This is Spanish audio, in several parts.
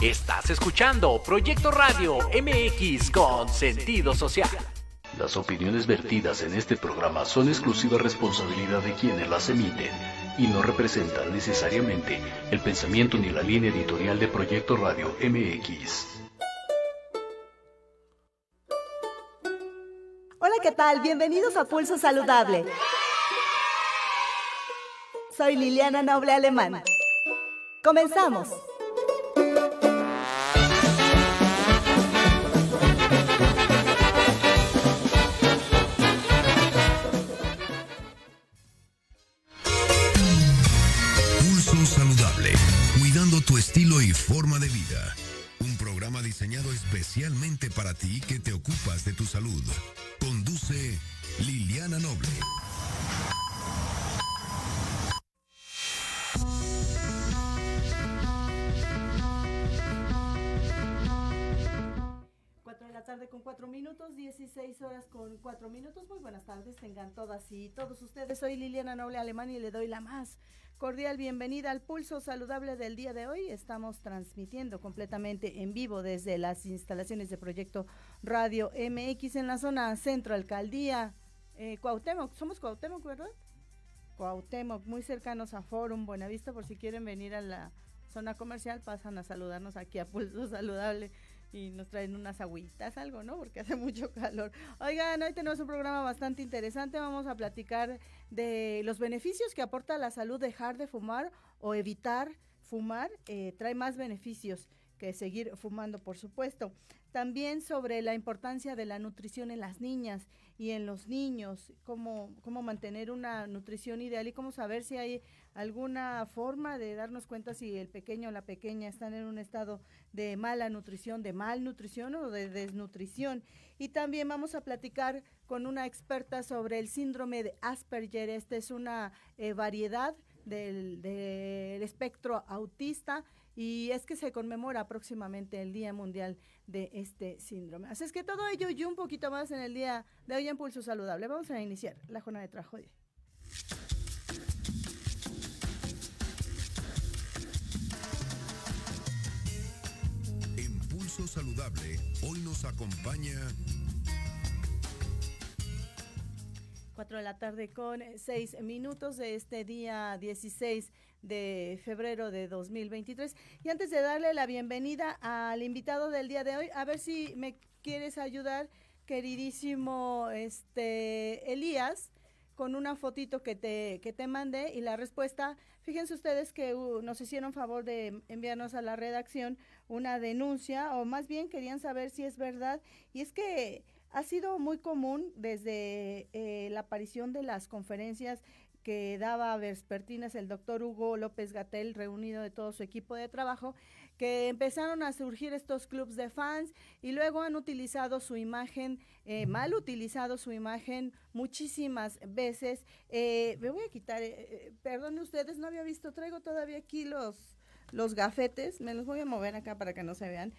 Estás escuchando Proyecto Radio MX con sentido social. Las opiniones vertidas en este programa son exclusiva responsabilidad de quienes las emiten y no representan necesariamente el pensamiento ni la línea editorial de Proyecto Radio MX. Hola, ¿qué tal? Bienvenidos a Pulso Saludable. Soy Liliana Noble Alemán. ¡Comenzamos! Pulso Saludable, cuidando tu estilo y forma de vida. Un programa diseñado especialmente para ti que te ocupas de tu salud. Conduce Liliana Noble. Tarde con 4 minutos, 16 horas con 4 minutos. Muy buenas tardes, tengan todas y todos ustedes. Soy Liliana Noble Alemán y le doy la más cordial bienvenida al Pulso Saludable del día de hoy. Estamos transmitiendo completamente en vivo desde las instalaciones de Proyecto Radio MX en la zona centro, alcaldía Cuauhtémoc. Somos Cuauhtémoc, ¿verdad? Cuauhtémoc, muy cercanos a Forum Buenavista. Por si quieren venir a la zona comercial, pasan a saludarnos aquí a Pulso Saludable y nos traen unas agüitas, algo, ¿no? Porque hace mucho calor. Oigan, hoy tenemos un programa bastante interesante. Vamos a platicar de los beneficios que aporta a la salud dejar de fumar o evitar fumar. Trae más beneficios que seguir fumando, por supuesto. También sobre la importancia de la nutrición en las niñas y en los niños, cómo mantener una nutrición ideal y cómo saber si hay alguna forma de darnos cuenta si el pequeño o la pequeña están en un estado de mala nutrición, de malnutrición o de desnutrición. Y también vamos a platicar con una experta sobre el síndrome de Asperger. Esta es una variedad del espectro autista y es que se conmemora próximamente el Día Mundial de este síndrome. Así es que todo ello y un poquito más en el día de hoy en Pulso Saludable. Vamos a iniciar la jornada de trabajo de hoy. En Pulso Saludable, hoy nos acompaña 4 de la tarde con 6 minutos de este día 16 de febrero de 2023. Y antes de darle la bienvenida al invitado del día de hoy, a ver si me quieres ayudar, queridísimo Elías, con una fotito que te mandé y la respuesta. Fíjense ustedes que nos hicieron favor de enviarnos a la redacción una denuncia, o más bien querían saber si es verdad, y es que ha sido muy común desde la aparición de las conferencias que daba vespertinas el doctor Hugo López-Gatell, reunido de todo su equipo de trabajo, que empezaron a surgir estos clubs de fans y luego han utilizado su imagen, mal utilizado su imagen muchísimas veces. Me voy a quitar, perdón ustedes, no había visto, traigo todavía aquí los gafetes, me los voy a mover acá para que no se vean,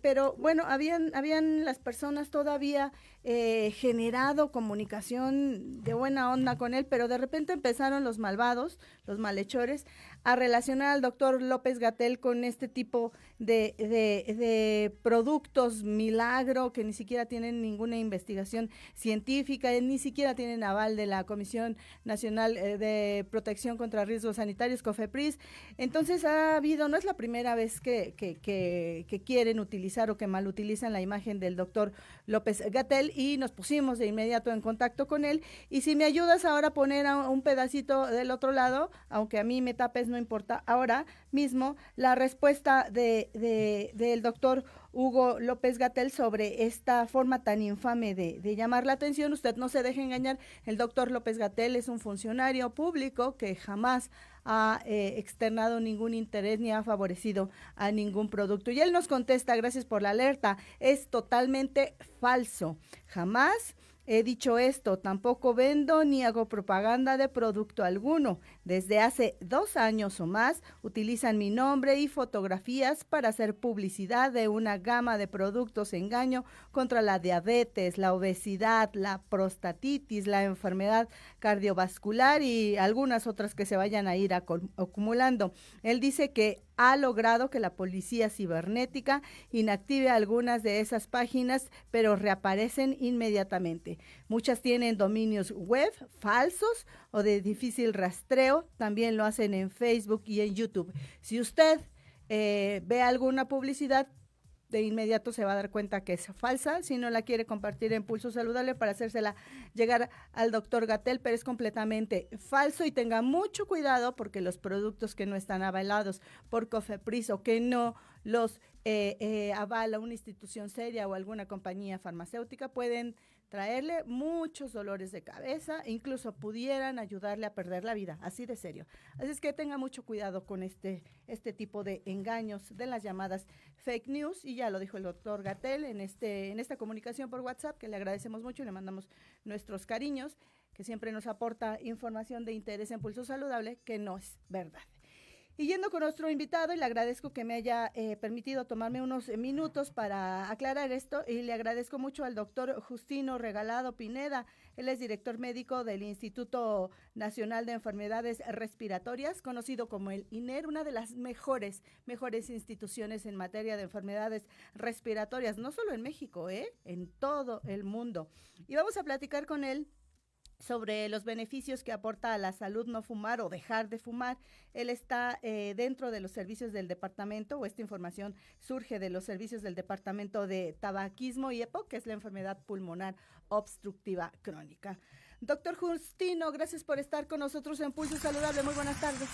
pero bueno, habían las personas todavía generado comunicación de buena onda con él, pero de repente empezaron los malvados, los malhechores, a relacionar al doctor López-Gatell con este tipo de productos milagro que ni siquiera tienen ninguna investigación científica, ni siquiera tienen aval de la Comisión Nacional de Protección contra Riesgos Sanitarios, COFEPRIS. Entonces ha habido, no es la primera vez que quieren utilizar o que mal utilizan la imagen del doctor López-Gatell, y nos pusimos de inmediato en contacto con él. Y si me ayudas ahora a poner un pedacito del otro lado, aunque a mí me tapes, no importa, ahora mismo la respuesta del doctor Hugo López-Gatell sobre esta forma tan infame de llamar la atención. Usted no se deje engañar, el doctor López-Gatell es un funcionario público que jamás ha externado ningún interés ni ha favorecido a ningún producto. Y él nos contesta: gracias por la alerta, es totalmente falso, jamás he dicho esto, tampoco vendo ni hago propaganda de producto alguno. Desde hace 2 años o más utilizan mi nombre y fotografías para hacer publicidad de una gama de productos engaño contra la diabetes, la obesidad, la prostatitis, la enfermedad cardiovascular y algunas otras que se vayan a ir acumulando. Él dice que ha logrado que la policía cibernética inactive algunas de esas páginas, pero reaparecen inmediatamente. Muchas tienen dominios web falsos o de difícil rastreo, también lo hacen en Facebook y en YouTube. Si usted ve alguna publicidad, de inmediato se va a dar cuenta que es falsa. Si no la quiere compartir en Pulso Saludable para hacérsela llegar al doctor Gatell, pero es completamente falso, y tenga mucho cuidado porque los productos que no están avalados por COFEPRIS o que no los avala una institución seria o alguna compañía farmacéutica pueden traerle muchos dolores de cabeza, incluso pudieran ayudarle a perder la vida, así de serio. Así es que tenga mucho cuidado con este tipo de engaños de las llamadas fake news, y ya lo dijo el doctor Gatell en esta comunicación por WhatsApp, que le agradecemos mucho y le mandamos nuestros cariños, que siempre nos aporta información de interés en Pulso Saludable, que no es verdad. Y yendo con nuestro invitado, y le agradezco que me haya permitido tomarme unos minutos para aclarar esto, y le agradezco mucho al doctor Justino Regalado Pineda. Él es director médico del Instituto Nacional de Enfermedades Respiratorias, conocido como el INER, una de las mejores instituciones en materia de enfermedades respiratorias, no solo en México, en todo el mundo. Y vamos a platicar con él sobre los beneficios que aporta a la salud no fumar o dejar de fumar. Él está dentro de los servicios del departamento, o esta información surge de los servicios del Departamento de Tabaquismo y EPOC, que es la enfermedad pulmonar obstructiva crónica. Doctor Justino, gracias por estar con nosotros en Pulso Saludable. Muy buenas tardes.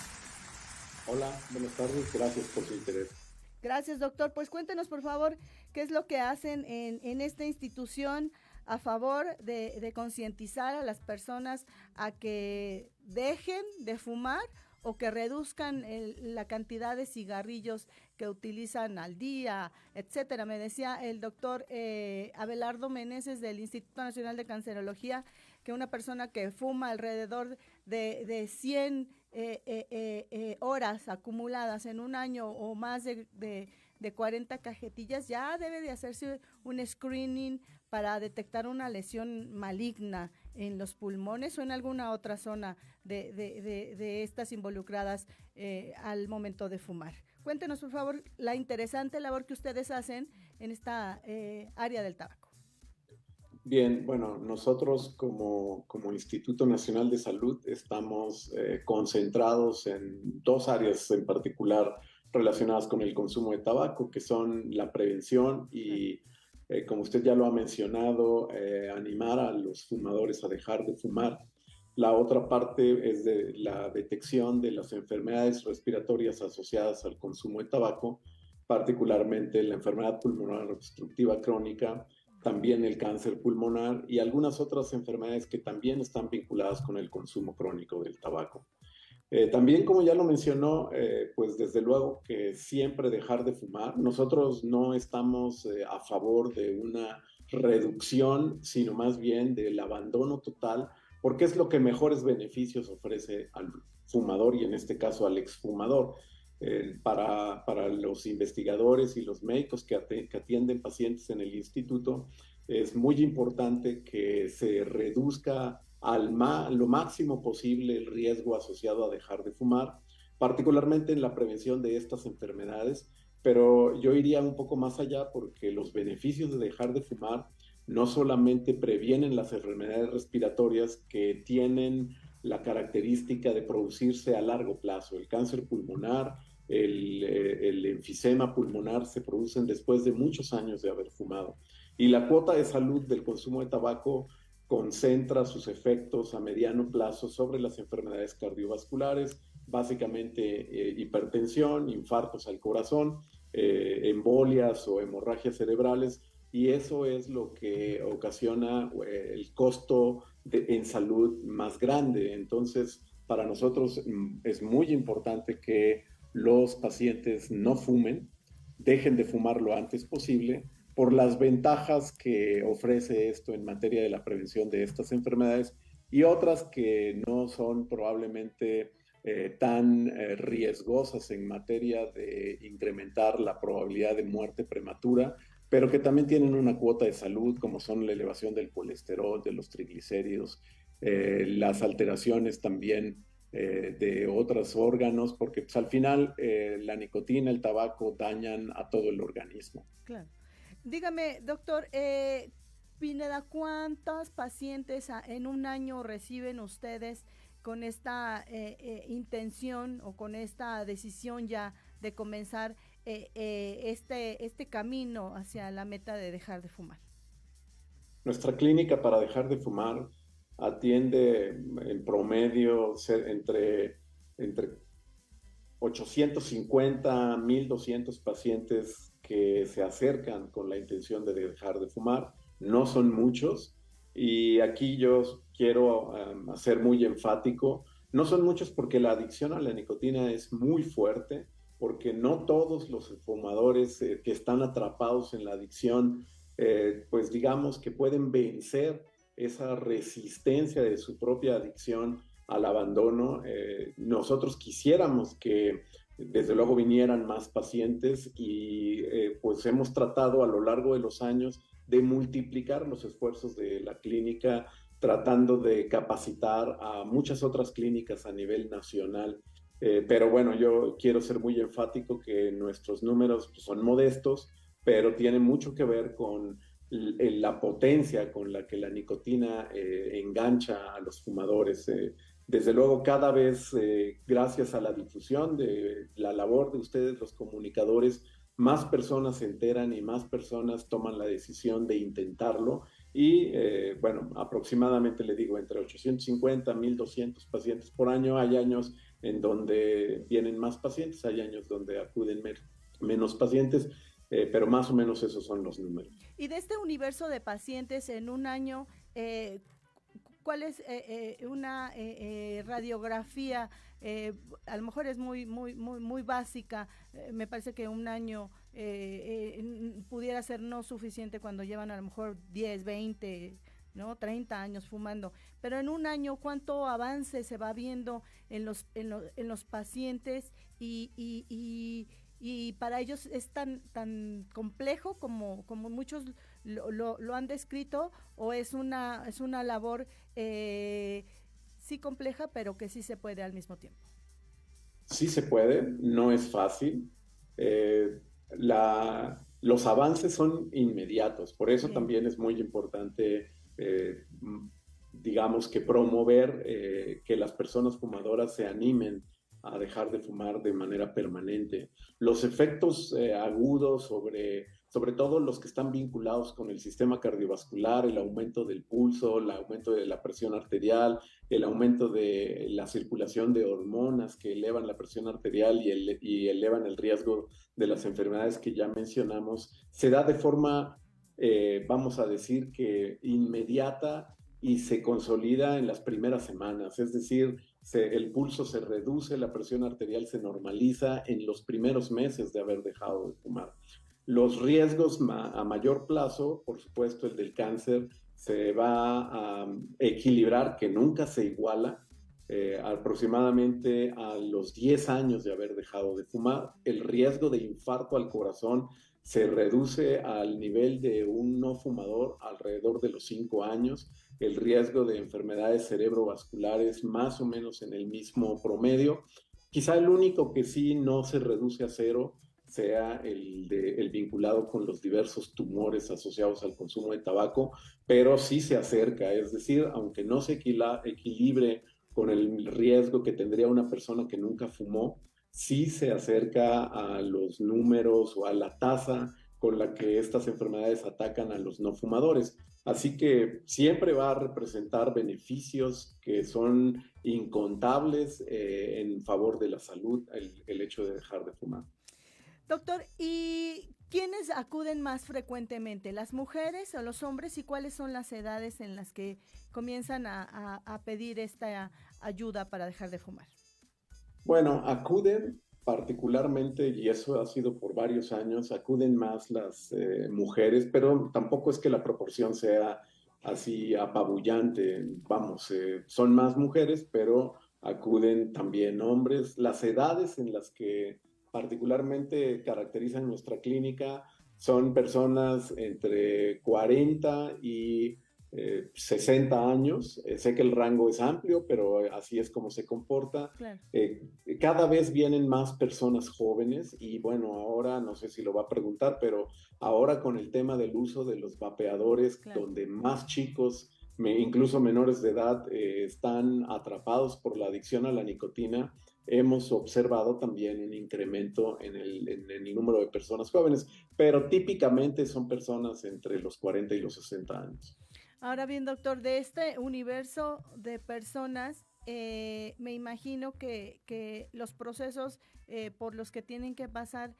Hola, buenas tardes. Gracias por su interés. Gracias, doctor. Pues cuéntenos, por favor, qué es lo que hacen en esta institución a favor de concientizar a las personas a que dejen de fumar o que reduzcan la cantidad de cigarrillos que utilizan al día, etcétera. Me decía el doctor Abelardo Meneses del Instituto Nacional de Cancerología que una persona que fuma alrededor de 100 horas acumuladas en un año o más de 40 cajetillas ya debe de hacerse un screening para detectar una lesión maligna en los pulmones o en alguna otra zona de estas involucradas al momento de fumar. Cuéntenos, por favor, la interesante labor que ustedes hacen en esta área del tabaco. Bien, bueno, nosotros como Instituto Nacional de Salud estamos concentrados en dos áreas en particular relacionadas con el consumo de tabaco, que son la prevención y, como usted ya lo ha mencionado, animar a los fumadores a dejar de fumar. La otra parte es de la detección de las enfermedades respiratorias asociadas al consumo de tabaco, particularmente la enfermedad pulmonar obstructiva crónica, también el cáncer pulmonar y algunas otras enfermedades que también están vinculadas con el consumo crónico del tabaco. También, como ya lo mencionó, pues desde luego que siempre dejar de fumar. Nosotros no estamos a favor de una reducción, sino más bien del abandono total, porque es lo que mejores beneficios ofrece al fumador y en este caso al exfumador. Para los investigadores y los médicos que atienden pacientes en el instituto, es muy importante que se reduzca lo máximo posible el riesgo asociado a dejar de fumar, particularmente en la prevención de estas enfermedades, pero yo iría un poco más allá porque los beneficios de dejar de fumar no solamente previenen las enfermedades respiratorias que tienen la característica de producirse a largo plazo. El cáncer pulmonar, el enfisema pulmonar se producen después de muchos años de haber fumado. Y la cuota de salud del consumo de tabaco concentra sus efectos a mediano plazo sobre las enfermedades cardiovasculares, básicamente hipertensión, infartos al corazón, embolias o hemorragias cerebrales, y eso es lo que ocasiona el costo en salud más grande. Entonces, para nosotros es muy importante que los pacientes no fumen, dejen de fumar lo antes posible, por las ventajas que ofrece esto en materia de la prevención de estas enfermedades y otras que no son probablemente tan riesgosas en materia de incrementar la probabilidad de muerte prematura, pero que también tienen una cuota de salud, como son la elevación del colesterol, de los triglicéridos, las alteraciones también de otros órganos, porque pues, al final la nicotina, el tabaco dañan a todo el organismo. Claro. Dígame, doctor, Pineda, ¿cuántos pacientes en un año reciben ustedes con esta intención o con esta decisión ya de comenzar este camino hacia la meta de dejar de fumar? Nuestra clínica para dejar de fumar atiende en promedio entre 850 a 1,200 pacientes que se acercan con la intención de dejar de fumar. No son muchos, y aquí yo quiero ser muy enfático. No son muchos porque la adicción a la nicotina es muy fuerte, porque no todos los fumadores que están atrapados en la adicción, pues digamos que pueden vencer esa resistencia de su propia adicción al abandono. Nosotros quisiéramos que desde luego vinieran más pacientes, y pues hemos tratado a lo largo de los años de multiplicar los esfuerzos de la clínica, tratando de capacitar a muchas otras clínicas a nivel nacional. Pero bueno, yo quiero ser muy enfático que nuestros números pues, son modestos, pero tienen mucho que ver con la potencia con la que la nicotina engancha a los fumadores. Desde luego, cada vez, gracias a la difusión de la labor de ustedes, los comunicadores, más personas se enteran y más personas toman la decisión de intentarlo. Y bueno, aproximadamente le digo, entre 850 a 1,200 pacientes por año. Hay años en donde vienen más pacientes, hay años donde acuden menos pacientes, pero más o menos esos son los números. Y de este universo de pacientes en un año, ¿cuál es una radiografía? A lo mejor es muy básica. Me parece que un año pudiera ser no suficiente cuando llevan a lo mejor 10, 20, ¿no? 30 años fumando. Pero en un año, ¿cuánto avance se va viendo en los pacientes? Y para ellos es tan complejo como muchos lo han descrito, o es una labor sí compleja, pero que sí se puede al mismo tiempo. Sí se puede, no es fácil. Los avances son inmediatos, por eso también es muy importante, digamos, que promover que las personas fumadoras se animen a dejar de fumar de manera permanente. Los efectos agudos sobre todo los que están vinculados con el sistema cardiovascular, el aumento del pulso, el aumento de la presión arterial, el aumento de la circulación de hormonas que elevan la presión arterial y elevan el riesgo de las enfermedades que ya mencionamos, se da de forma, vamos a decir que inmediata, y se consolida en las primeras semanas. Es decir, el pulso se reduce, la presión arterial se normaliza en los primeros meses de haber dejado de fumar. Los riesgos a mayor plazo, por supuesto, el del cáncer se va a equilibrar, que nunca se iguala, aproximadamente a los 10 años de haber dejado de fumar. El riesgo de infarto al corazón se reduce al nivel de un no fumador alrededor de los 5 años. El riesgo de enfermedades cerebrovasculares más o menos en el mismo promedio. Quizá el único que sí no se reduce a cero sea el vinculado con los diversos tumores asociados al consumo de tabaco, pero sí se acerca. Es decir, aunque no se equilibre con el riesgo que tendría una persona que nunca fumó, sí se acerca a los números o a la tasa con la que estas enfermedades atacan a los no fumadores. Así que siempre va a representar beneficios que son incontables en favor de la salud, el hecho de dejar de fumar. Doctor, ¿y quiénes acuden más frecuentemente? ¿Las mujeres o los hombres? ¿Y cuáles son las edades en las que comienzan a pedir esta ayuda para dejar de fumar? Bueno, acuden particularmente, y eso ha sido por varios años, acuden más las mujeres, pero tampoco es que la proporción sea así apabullante. Vamos, son más mujeres, pero acuden también hombres. Las edades en las que particularmente caracterizan nuestra clínica son personas entre 40 y 60 años. Sé que el rango es amplio, pero así es como se comporta. Claro. Cada vez vienen más personas jóvenes y bueno, ahora no sé si lo va a preguntar, pero ahora con el tema del uso de los vapeadores, Claro. donde más chicos, incluso menores de edad, están atrapados por la adicción a la nicotina, hemos observado también un incremento en el número de personas jóvenes, pero típicamente son personas entre los 40 y los 60 años. Ahora bien, doctor, de este universo de personas, me imagino que los procesos por los que tienen que pasar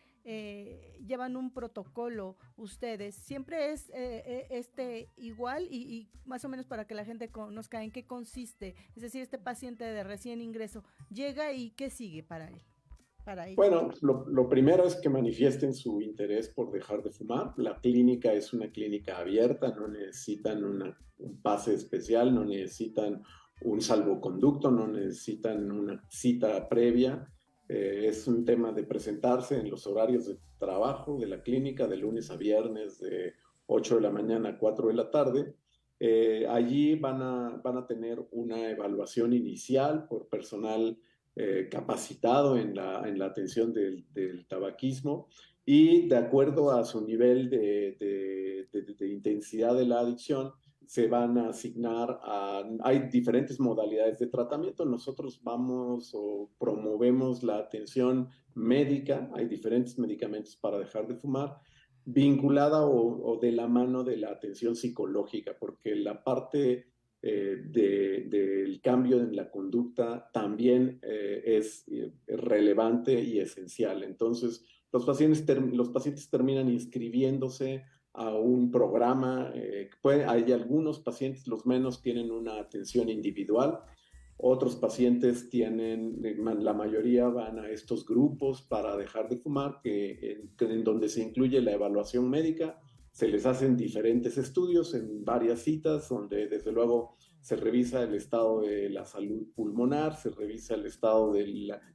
llevan un protocolo ustedes. ¿Siempre es igual y más o menos para que la gente conozca en qué consiste? Es decir, este paciente de recién ingreso llega y ¿qué sigue para él? Bueno, lo primero es que manifiesten su interés por dejar de fumar. La clínica es una clínica abierta, no necesitan un pase especial, no necesitan un salvoconducto, no necesitan una cita previa. Es un tema de presentarse en los horarios de trabajo de la clínica, de lunes a viernes, de 8 de la mañana a 4 de la tarde. Allí van a tener una evaluación inicial por personal capacitado en la atención del tabaquismo y de acuerdo a su nivel de intensidad de la adicción se van a asignar hay diferentes modalidades de tratamiento. Nosotros vamos o promovemos la atención médica, hay diferentes medicamentos para dejar de fumar, vinculada o de la mano de la atención psicológica, porque la parte del cambio en la conducta también es relevante y esencial. Entonces, los pacientes terminan inscribiéndose a un programa. Hay algunos pacientes, los menos, tienen una atención individual. Otros pacientes la mayoría van a estos grupos para dejar de fumar, en donde se incluye la evaluación médica. Se les hacen diferentes estudios en varias citas, donde desde luego se revisa el estado de la salud pulmonar, se revisa el estado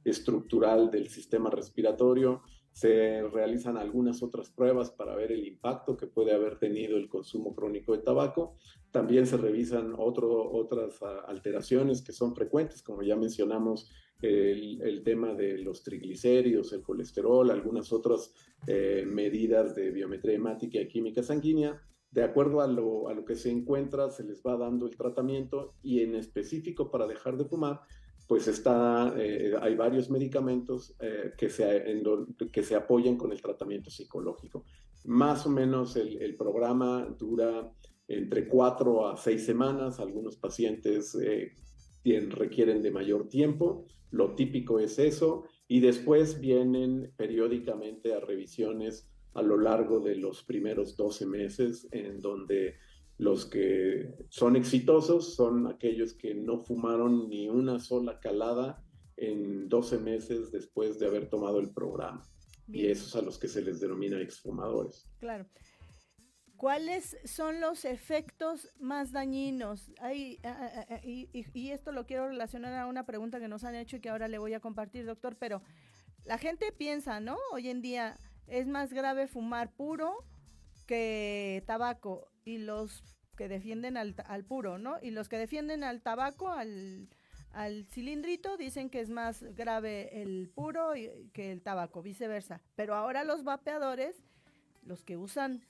estructural del sistema respiratorio, se realizan algunas otras pruebas para ver el impacto que puede haber tenido el consumo crónico de tabaco. También se revisan otras alteraciones que son frecuentes, como ya mencionamos, el tema de los triglicéridos, el colesterol, algunas otras medidas de biometría hemática y química sanguínea. De acuerdo a lo que se encuentra, se les va dando el tratamiento y en específico para dejar de fumar, pues hay varios medicamentos que se apoyan con el tratamiento psicológico. Más o menos el programa dura entre 4 a 6 semanas. Algunos pacientes requieren de mayor tiempo. Lo típico es eso. Y después vienen periódicamente a revisiones a lo largo de los primeros 12 meses, en donde los que son exitosos son aquellos que no fumaron ni una sola calada en 12 meses después de haber tomado el programa. Bien. Y esos a los que se les denomina exfumadores. Claro. ¿Cuáles son los efectos más dañinos? Y esto lo quiero relacionar a una pregunta que nos han hecho y que ahora le voy a compartir, doctor, pero la gente piensa, ¿no? Hoy en día es más grave fumar puro que tabaco, y los que defienden al puro, ¿no? Y los que defienden al tabaco, al cilindrito, dicen que es más grave el puro que el tabaco, viceversa. Pero ahora los vapeadores, los que gustan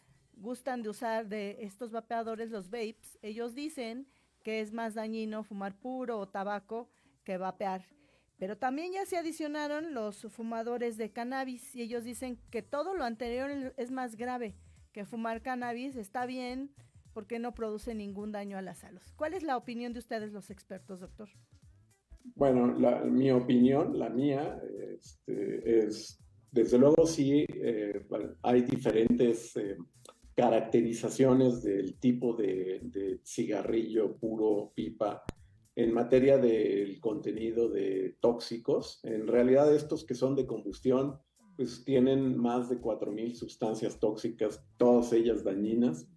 de usar de estos vapeadores, los vapes, ellos dicen que es más dañino fumar puro o tabaco que vapear. Pero también ya se adicionaron los fumadores de cannabis y ellos dicen que todo lo anterior es más grave, que fumar cannabis está bien porque no produce ningún daño a la salud. ¿Cuál es la opinión de ustedes, los expertos, doctor? Bueno, mi opinión, la mía, es, desde luego sí, hay diferentes caracterizaciones del tipo de cigarrillo puro, pipa, en materia del contenido de tóxicos. En realidad estos que son de combustión, pues tienen más de 4,000 sustancias tóxicas, todas ellas dañinas,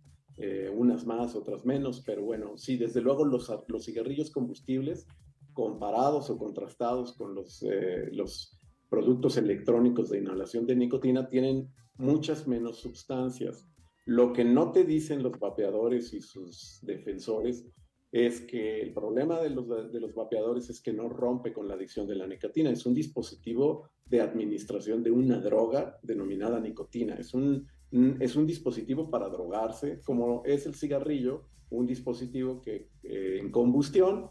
unas más, otras menos, pero bueno, sí, desde luego los cigarrillos combustibles, comparados o contrastados con los productos electrónicos de inhalación de nicotina, tienen muchas menos sustancias. Lo que no te dicen los vapeadores y sus defensores es que el problema de los vapeadores es que no rompe con la adicción de la nicotina. Es un dispositivo de administración de una droga denominada nicotina. Es un dispositivo para drogarse, como es el cigarrillo, un dispositivo que en combustión,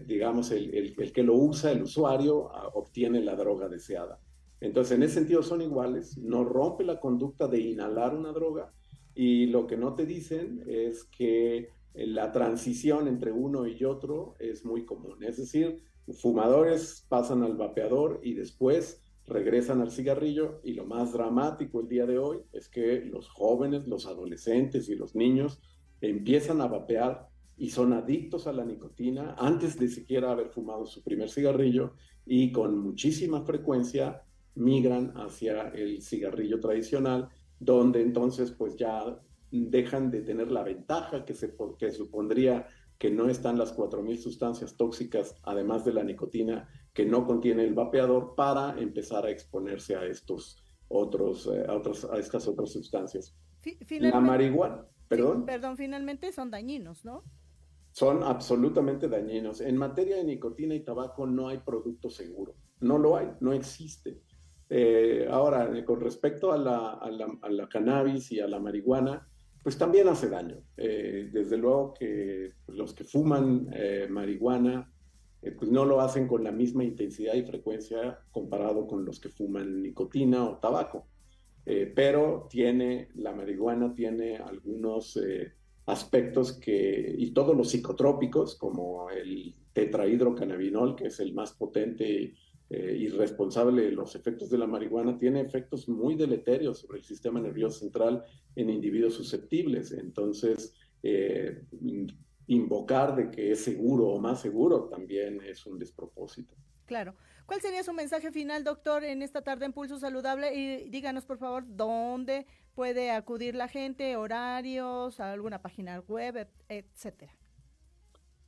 digamos, el que lo usa, el usuario, obtiene la droga deseada. Entonces, en ese sentido son iguales, no rompe la conducta de inhalar una droga, y lo que no te dicen es que la transición entre uno y otro es muy común. Es decir, fumadores pasan al vapeador y después regresan al cigarrillo, y lo más dramático el día de hoy es que los jóvenes, los adolescentes y los niños empiezan a vapear y son adictos a la nicotina antes de siquiera haber fumado su primer cigarrillo, y con muchísima frecuencia migran hacia el cigarrillo tradicional, donde entonces pues ya dejan de tener la ventaja que supondría que no están las 4,000 sustancias tóxicas, además de la nicotina, que no contiene el vapeador, para empezar a exponerse a estas otras sustancias. La marihuana, perdón. Finalmente son dañinos, ¿no? Son absolutamente dañinos. En materia de nicotina y tabaco no hay producto seguro. No lo hay, no existe. Ahora, con respecto a la cannabis y a la marihuana, pues también hace daño. Desde luego que los que fuman marihuana, pues no lo hacen con la misma intensidad y frecuencia comparado con los que fuman nicotina o tabaco. Pero la marihuana tiene algunos aspectos y todos los psicotrópicos, como el tetrahidrocannabinol, que es el más potente y responsable de los efectos de la marihuana, tiene efectos muy deleterios sobre el sistema nervioso central en individuos susceptibles. Entonces, invocar de que es seguro o más seguro también es un despropósito. Claro. ¿Cuál sería su mensaje final, doctor, en esta tarde en Pulso Saludable? Y díganos, por favor, dónde puede acudir la gente, horarios, alguna página web, etcétera.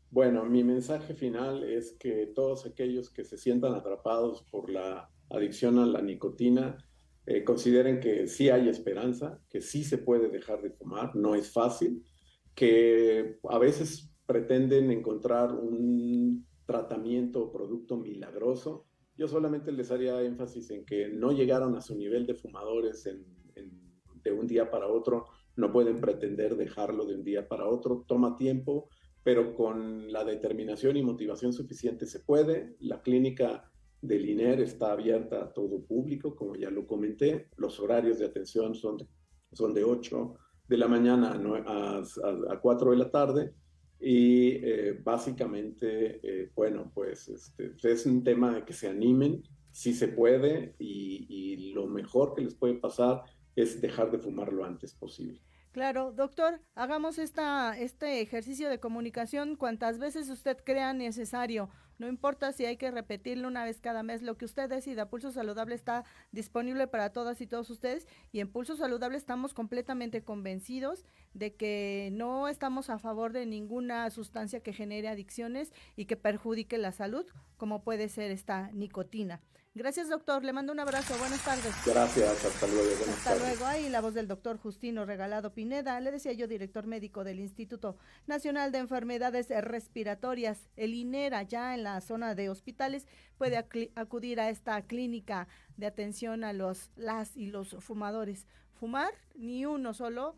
Bueno, mi mensaje final es que todos aquellos que se sientan atrapados por la adicción a la nicotina consideren que sí hay esperanza, que sí se puede dejar de fumar, no es fácil, que a veces pretenden encontrar un tratamiento o producto milagroso. Yo solamente les haría énfasis en que no llegaron a su nivel de fumadores de un día para otro, no pueden pretender dejarlo de un día para otro, toma tiempo, pero con la determinación y motivación suficiente se puede. La clínica del INER está abierta a todo público, como ya lo comenté. Los horarios de atención son de 8 de la mañana a 4 de la tarde. Y básicamente, bueno, pues es un tema de que se animen, sí se puede, y lo mejor que les puede pasar es dejar de fumar lo antes posible. Claro, doctor, hagamos este ejercicio de comunicación cuantas veces usted crea necesario. No importa si hay que repetirlo una vez cada mes, lo que usted decida. Pulso Saludable está disponible para todas y todos ustedes, y en Pulso Saludable estamos completamente convencidos de que no estamos a favor de ninguna sustancia que genere adicciones y que perjudique la salud, como puede ser esta nicotina. Gracias, doctor. Le mando un abrazo. Buenas tardes. Gracias. Hasta luego. Buenas tardes. Hasta luego. Ahí la voz del doctor Justino Regalado Pineda. Le decía yo, director médico del Instituto Nacional de Enfermedades Respiratorias, el INER, allá en la zona de hospitales. Puede acudir a esta clínica de atención a las y los fumadores. Fumar, ni uno solo,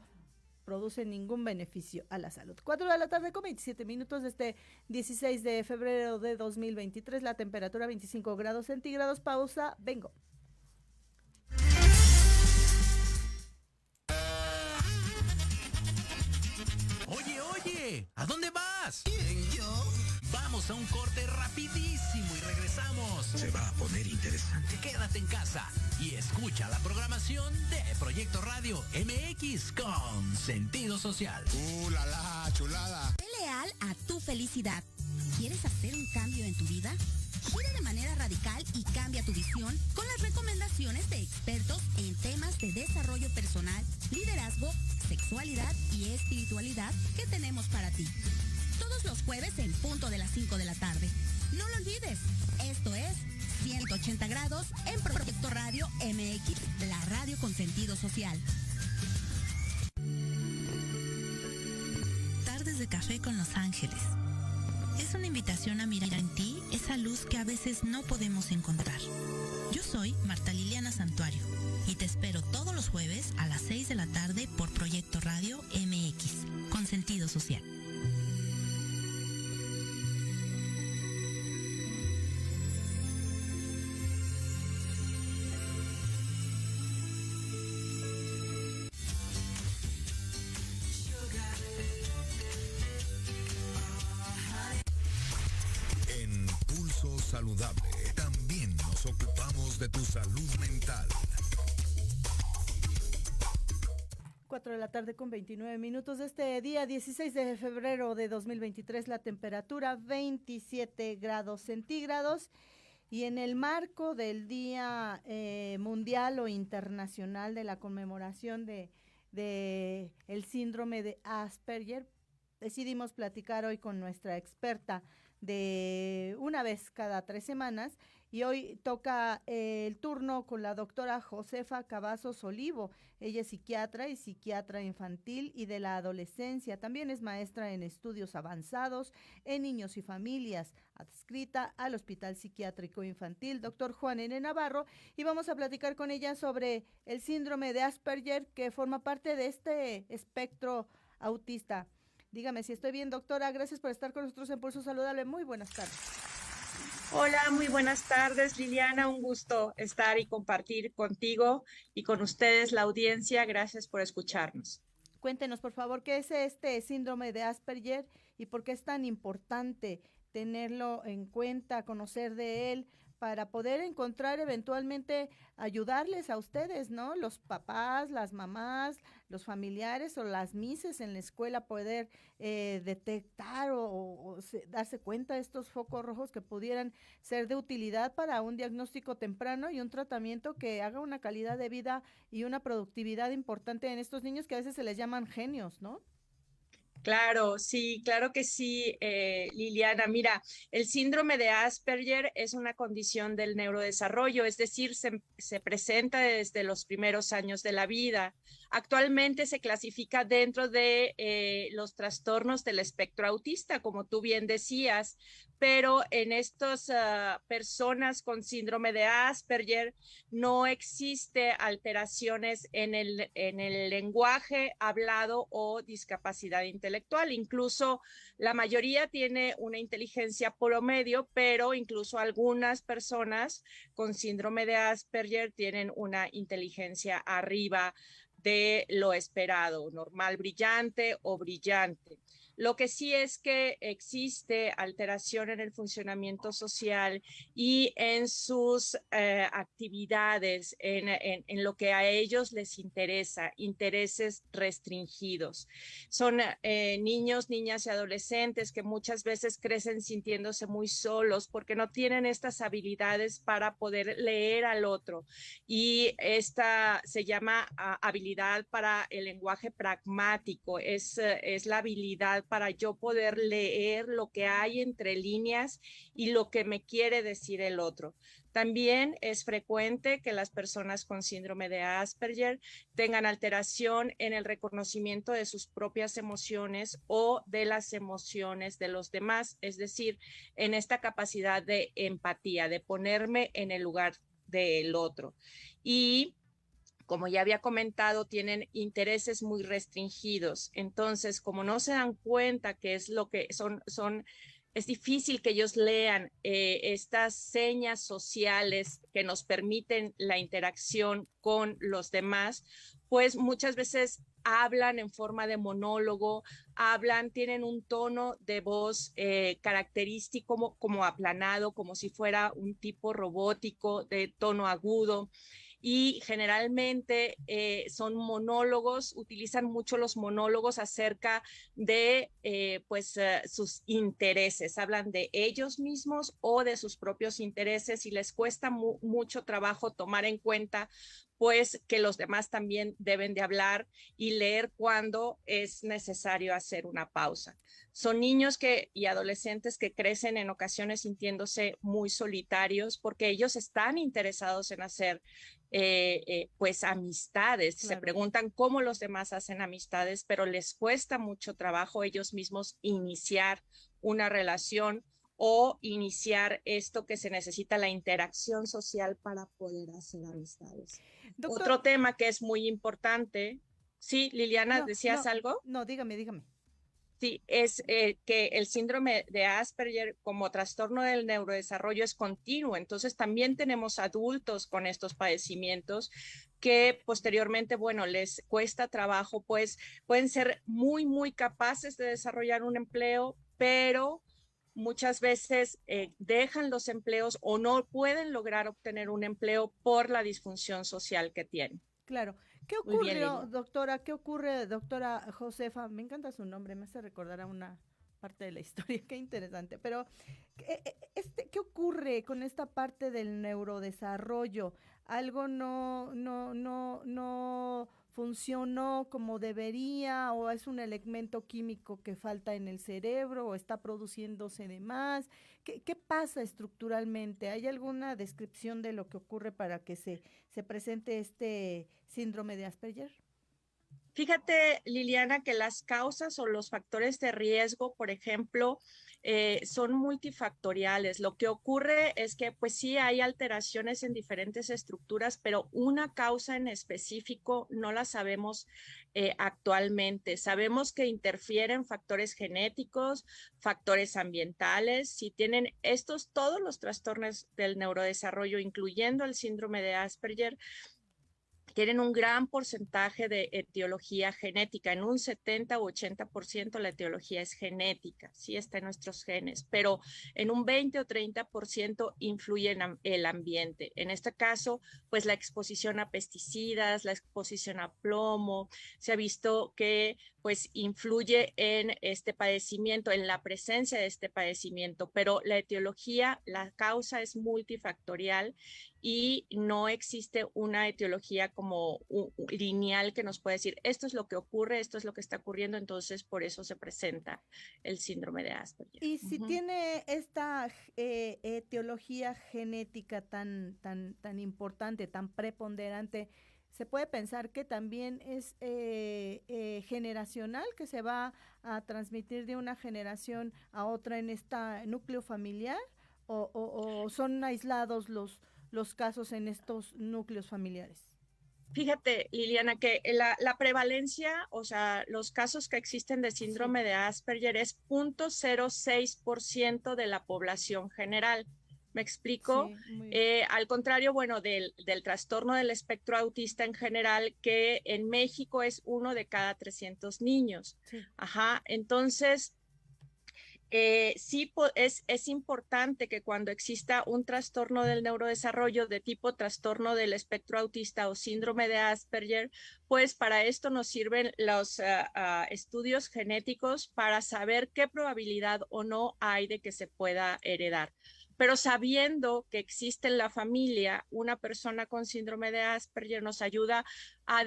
produce ningún beneficio a la salud. 4:27 p.m. de este 16 de febrero de 2023, la temperatura 25 grados centígrados. Pausa, vengo. Oye, ¿a dónde vas? ¿Quién, yo? Vamos a un corte rapidísimo y regresamos. Se va a poner interesante. Quédate en casa y escucha la programación de Proyecto Radio MX con sentido social. La la, chulada. Sé leal a tu felicidad. ¿Quieres hacer un cambio en tu vida? Gira de manera radical y cambia tu visión con las recomendaciones de expertos en temas de desarrollo personal, liderazgo, sexualidad y espiritualidad que tenemos para ti. Todos los jueves en punto de las 5 de la tarde. No lo olvides, esto es 180 grados en Proyecto Radio MX, la radio con sentido social. Tardes de Café con Los Ángeles. Es una invitación a mirar en ti esa luz que a veces no podemos encontrar. Yo soy Marta Liliana Santuario y te espero todos los jueves a las 6 de la tarde por Proyecto Radio MX, con sentido social. En Pulso Saludable también nos ocupamos de tu salud mental. 4 de la tarde con 29 minutos de este día 16 de febrero de 2023, la temperatura 27 grados centígrados, y en el marco del Día Mundial o Internacional de la conmemoración de el síndrome de Asperger, decidimos platicar hoy con nuestra experta de una vez cada 3 semanas, y hoy toca el turno con la doctora Josefa Cavazos Olivo. Ella es psiquiatra y psiquiatra infantil y de la adolescencia. También es maestra en estudios avanzados en niños y familias, adscrita al Hospital Psiquiátrico Infantil Dr. Juan N. Navarro, y vamos a platicar con ella sobre el síndrome de Asperger, que forma parte de este espectro autista. Dígame si estoy bien, doctora. Gracias por estar con nosotros en Pulso Saludable. Muy buenas tardes. Hola, muy buenas tardes, Liliana. Un gusto estar y compartir contigo y con ustedes, la audiencia. Gracias por escucharnos. Cuéntenos, por favor, qué es este síndrome de Asperger y por qué es tan importante tenerlo en cuenta, conocer de él, para poder encontrar eventualmente ayudarles a ustedes, ¿no? Los papás, las mamás, los familiares o las mises en la escuela, poder detectar o darse cuenta de estos focos rojos que pudieran ser de utilidad para un diagnóstico temprano y un tratamiento que haga una calidad de vida y una productividad importante en estos niños que a veces se les llaman genios, ¿no? Claro que sí, Liliana. Mira, el síndrome de Asperger es una condición del neurodesarrollo, es decir, se presenta desde los primeros años de la vida. Actualmente se clasifica dentro de los trastornos del espectro autista, como tú bien decías, pero en estas personas con síndrome de Asperger no existe alteraciones en el lenguaje hablado o discapacidad intelectual. Incluso la mayoría tiene una inteligencia promedio, pero incluso algunas personas con síndrome de Asperger tienen una inteligencia arriba de lo esperado, normal brillante o brillante. Lo que sí es que existe alteración en el funcionamiento social y en sus actividades, en lo que a ellos les interesa, intereses restringidos. Son niños, niñas y adolescentes que muchas veces crecen sintiéndose muy solos porque no tienen estas habilidades para poder leer al otro. Y esta se llama habilidad para el lenguaje pragmático, es la habilidad para yo poder leer lo que hay entre líneas y lo que me quiere decir el otro. También es frecuente que las personas con síndrome de Asperger tengan alteración en el reconocimiento de sus propias emociones o de las emociones de los demás, es decir, en esta capacidad de empatía, de ponerme en el lugar del otro. Y como ya había comentado, tienen intereses muy restringidos. Entonces, como no se dan cuenta que es lo que es difícil que ellos lean estas señas sociales que nos permiten la interacción con los demás, pues muchas veces hablan en forma de monólogo, tienen un tono de voz característico como aplanado, como si fuera un tipo robótico de tono agudo. Y generalmente son monólogos, utilizan mucho los monólogos acerca de sus intereses, hablan de ellos mismos o de sus propios intereses y les cuesta mucho trabajo tomar en cuenta pues que los demás también deben de hablar y leer cuando es necesario hacer una pausa. Son niños y adolescentes que crecen en ocasiones sintiéndose muy solitarios porque ellos están interesados en hacer pues amistades. Claro. Se preguntan cómo los demás hacen amistades, pero les cuesta mucho trabajo ellos mismos iniciar una relación o iniciar esto que se necesita, la interacción social para poder hacer amistades. Doctor, otro tema que es muy importante. Sí, Liliana, ¿decías algo? No, dígame. Sí, es que el síndrome de Asperger como trastorno del neurodesarrollo es continuo, entonces también tenemos adultos con estos padecimientos que posteriormente, bueno, les cuesta trabajo, pues pueden ser muy, muy capaces de desarrollar un empleo, pero muchas veces dejan los empleos o no pueden lograr obtener un empleo por la disfunción social que tienen. Claro. ¿Qué ocurrió, doctora? ¿Qué ocurre, doctora Josefa? Me encanta su nombre, me hace recordar a una parte de la historia, qué interesante. Pero, ¿qué ocurre con esta parte del neurodesarrollo? ¿Algo no funcionó como debería, o es un elemento químico que falta en el cerebro, o está produciéndose de más? ¿Qué pasa estructuralmente? ¿Hay alguna descripción de lo que ocurre para que se presente este síndrome de Asperger? Fíjate, Liliana, que las causas o los factores de riesgo, por ejemplo, son multifactoriales. Lo que ocurre es que, pues sí, hay alteraciones en diferentes estructuras, pero una causa en específico no la sabemos actualmente. Sabemos que interfieren factores genéticos, factores ambientales. Si tienen todos los trastornos del neurodesarrollo, incluyendo el síndrome de Asperger, tienen un gran porcentaje de etiología genética. En un 70 u 80% la etiología es genética, sí está en nuestros genes, pero en un 20 o 30% influye en el ambiente. En este caso, pues la exposición a pesticidas, la exposición a plomo, se ha visto que pues influye en este padecimiento, en la presencia de este padecimiento, pero la etiología, la causa es multifactorial y no existe una etiología como lineal que nos pueda decir esto es lo que ocurre, esto es lo que está ocurriendo, entonces por eso se presenta el síndrome de Asperger. Y si tiene esta etiología genética tan importante, tan preponderante, ¿se puede pensar que también es generacional, que se va a transmitir de una generación a otra en este núcleo familiar? ¿O son aislados los casos en estos núcleos familiares? Fíjate, Liliana, que la prevalencia, o sea, los casos que existen de síndrome de Asperger es 0.06% de la población general. ¿Me explico? Sí, al contrario, bueno, del trastorno del espectro autista en general, que en México es 1 de cada 300 niños. Sí. Ajá, entonces sí es importante que cuando exista un trastorno del neurodesarrollo de tipo trastorno del espectro autista o síndrome de Asperger, pues para esto nos sirven los estudios genéticos para saber qué probabilidad o no hay de que se pueda heredar. Pero sabiendo que existe en la familia una persona con síndrome de Asperger nos ayuda a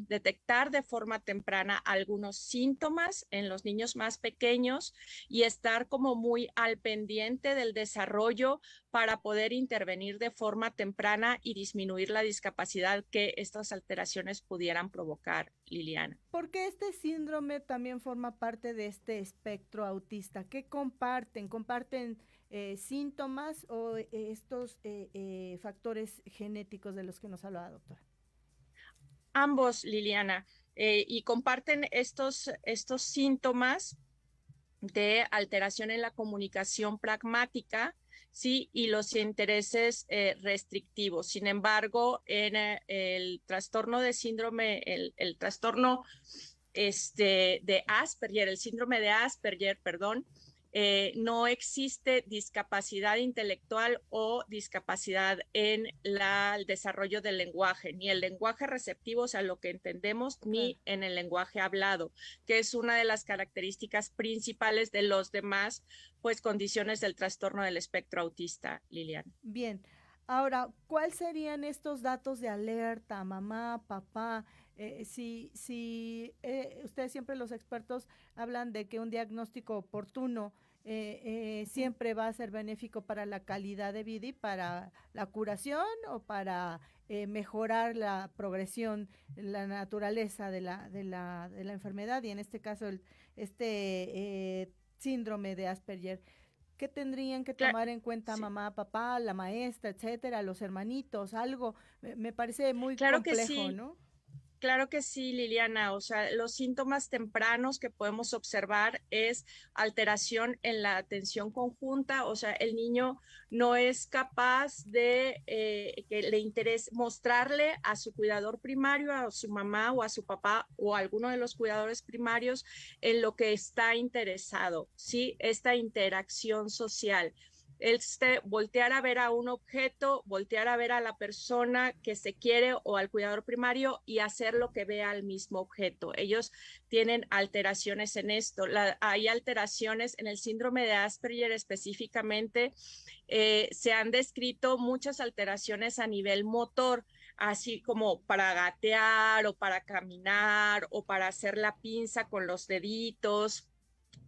detectar de forma temprana algunos síntomas en los niños más pequeños y estar como muy al pendiente del desarrollo para poder intervenir de forma temprana y disminuir la discapacidad que estas alteraciones pudieran provocar, Liliana. Porque este síndrome también forma parte de este espectro autista. ¿Qué comparten? ¿Comparten síntomas o estos factores genéticos de los que nos hablaba, doctora? Ambos, Liliana, y comparten estos síntomas de alteración en la comunicación pragmática, sí, y los intereses restrictivos. Sin embargo, en el trastorno de síndrome, el trastorno de Asperger, el síndrome de Asperger, perdón, no existe discapacidad intelectual o discapacidad en el desarrollo del lenguaje, ni el lenguaje receptivo, o sea, lo que entendemos, ni en el lenguaje hablado, que es una de las características principales de los demás, pues, condiciones del trastorno del espectro autista, Liliana. Bien. Ahora, ¿cuáles serían estos datos de alerta, mamá, papá? Ustedes siempre los expertos hablan de que un diagnóstico oportuno siempre va a ser benéfico para la calidad de vida y para la curación o para mejorar la progresión, la naturaleza de la enfermedad y en este caso síndrome de Asperger. ¿Qué tendrían que tomar en cuenta Sí. mamá, papá, la maestra, etcétera, los hermanitos? Algo, me parece muy Claro que complejo, sí. ¿no? Claro que sí, Liliana. O sea, los síntomas tempranos que podemos observar es alteración en la atención conjunta. O sea, el niño no es capaz de que le interese mostrarle a su cuidador primario, a su mamá o a su papá o a alguno de los cuidadores primarios en lo que está interesado, ¿sí? Esta interacción social. Voltear a ver a un objeto, voltear a ver a la persona que se quiere o al cuidador primario y hacer lo que vea al mismo objeto. Ellos tienen alteraciones en esto. Hay alteraciones en el síndrome de Asperger específicamente. Se han descrito muchas alteraciones a nivel motor, así como para gatear o para caminar o para hacer la pinza con los deditos,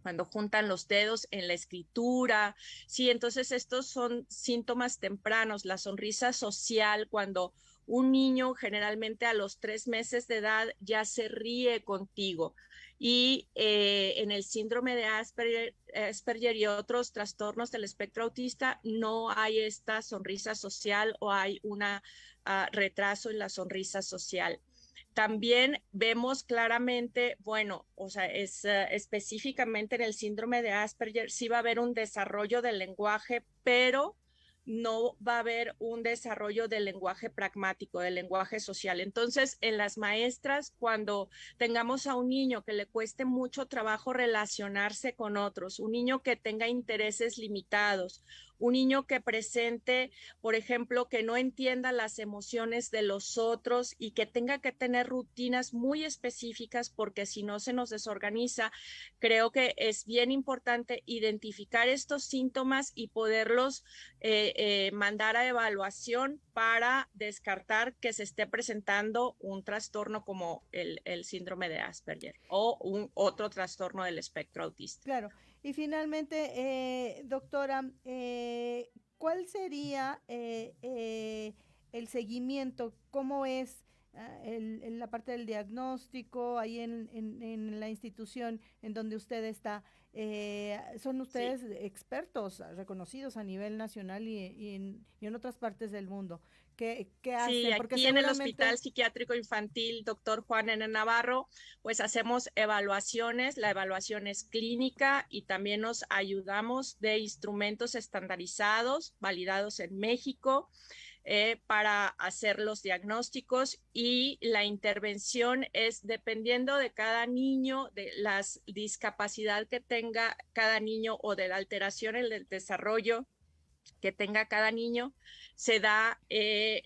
cuando juntan los dedos en la escritura. Sí, entonces estos son síntomas tempranos. La sonrisa social, cuando un niño generalmente a los 3 meses de edad ya se ríe contigo. Y en el síndrome de Asperger y otros trastornos del espectro autista no hay esta sonrisa social o hay un retraso en la sonrisa social. También vemos claramente, bueno, o sea, específicamente en el síndrome de Asperger, sí va a haber un desarrollo del lenguaje, pero no va a haber un desarrollo del lenguaje pragmático, del lenguaje social. Entonces, en las maestras, cuando tengamos a un niño que le cueste mucho trabajo relacionarse con otros, un niño que tenga intereses limitados, un niño que presente, por ejemplo, que no entienda las emociones de los otros y que tenga que tener rutinas muy específicas porque si no se nos desorganiza, creo que es bien importante identificar estos síntomas y poderlos mandar a evaluación para descartar que se esté presentando un trastorno como el síndrome de Asperger o otro trastorno del espectro autista. Claro. Y finalmente, doctora, ¿cuál sería el seguimiento? ¿Cómo es la parte del diagnóstico ahí en la institución en donde usted está? ¿Son ustedes expertos reconocidos a nivel nacional y en otras partes del mundo? ¿Qué Sí, hacen? Porque aquí en el seguramente... Hospital Psiquiátrico Infantil Dr. Juan N. Navarro, pues hacemos evaluaciones. La evaluación es clínica y también nos ayudamos de instrumentos estandarizados, validados en México, para hacer los diagnósticos, y la intervención es dependiendo de cada niño, de la discapacidad que tenga cada niño o de la alteración en el desarrollo que tenga cada niño, se da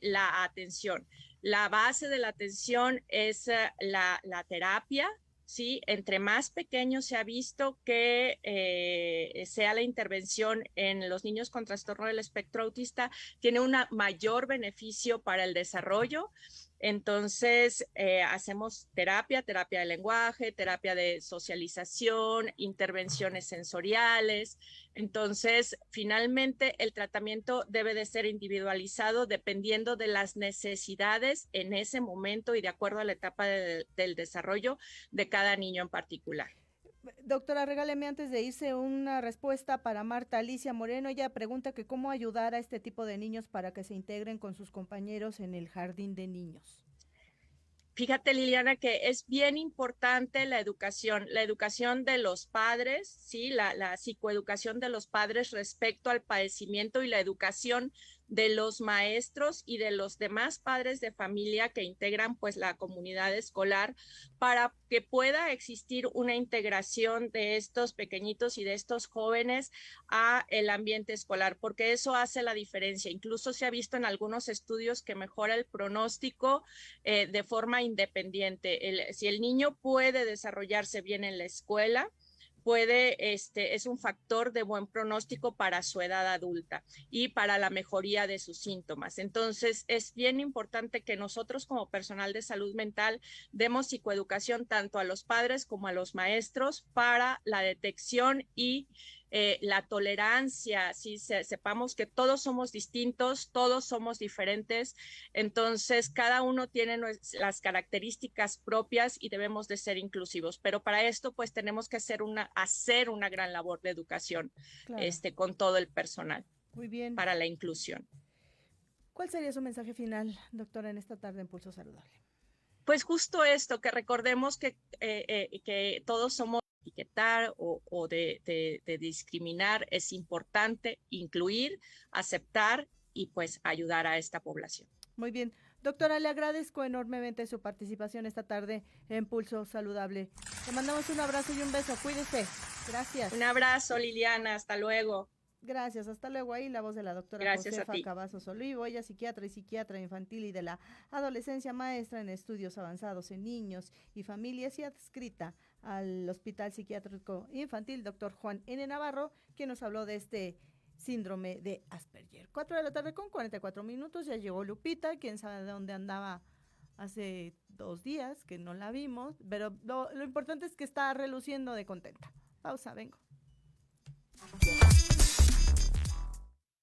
la atención. La base de la atención es la terapia. Sí, entre más pequeño se ha visto que sea la intervención en los niños con trastorno del espectro autista, tiene un mayor beneficio para el desarrollo. Entonces, hacemos terapia de lenguaje, terapia de socialización, intervenciones sensoriales. Entonces, finalmente, el tratamiento debe de ser individualizado dependiendo de las necesidades en ese momento y de acuerdo a la etapa del desarrollo de cada niño en particular. Doctora, regáleme antes de irse una respuesta para Marta Alicia Moreno. Ella pregunta que cómo ayudar a este tipo de niños para que se integren con sus compañeros en el jardín de niños. Fíjate, Liliana, que es bien importante la educación de los padres, ¿sí? La psicoeducación de los padres respecto al padecimiento y la educación de los maestros y de los demás padres de familia que integran pues la comunidad escolar, para que pueda existir una integración de estos pequeñitos y de estos jóvenes a el ambiente escolar, porque eso hace la diferencia. Incluso se ha visto en algunos estudios que mejora el pronóstico de forma independiente. Si el niño puede desarrollarse bien en la escuela, es un factor de buen pronóstico para su edad adulta y para la mejoría de sus síntomas. Entonces, es bien importante que nosotros como personal de salud mental demos psicoeducación tanto a los padres como a los maestros para la detección y la tolerancia, ¿sí? Sepamos que todos somos distintos, todos somos diferentes, entonces cada uno tiene las características propias y debemos de ser inclusivos, pero para esto pues tenemos que hacer una gran labor de educación, claro, con todo el personal. Muy bien. Para la inclusión. ¿Cuál sería su mensaje final, doctora, en esta tarde en Pulso Saludable? Pues justo esto, que recordemos que todos somos etiquetar o de discriminar, es importante incluir, aceptar y pues ayudar a esta población. Muy bien. Doctora, le agradezco enormemente su participación esta tarde en Pulso Saludable. Le mandamos un abrazo y un beso. Cuídese. Gracias. Un abrazo, Liliana. Hasta luego. Gracias, hasta luego. Ahí la voz de la doctora Josefa Cavazos Olivo, ella psiquiatra y psiquiatra infantil y de la adolescencia, maestra en estudios avanzados en niños y familias y adscrita al Hospital Psiquiátrico Infantil Dr. Juan N. Navarro, quien nos habló de este síndrome de Asperger. 4:44 p.m, ya llegó Lupita, quién sabe de dónde andaba hace 2 días, que no la vimos, pero lo importante es que está reluciendo de contenta. Pausa, vengo.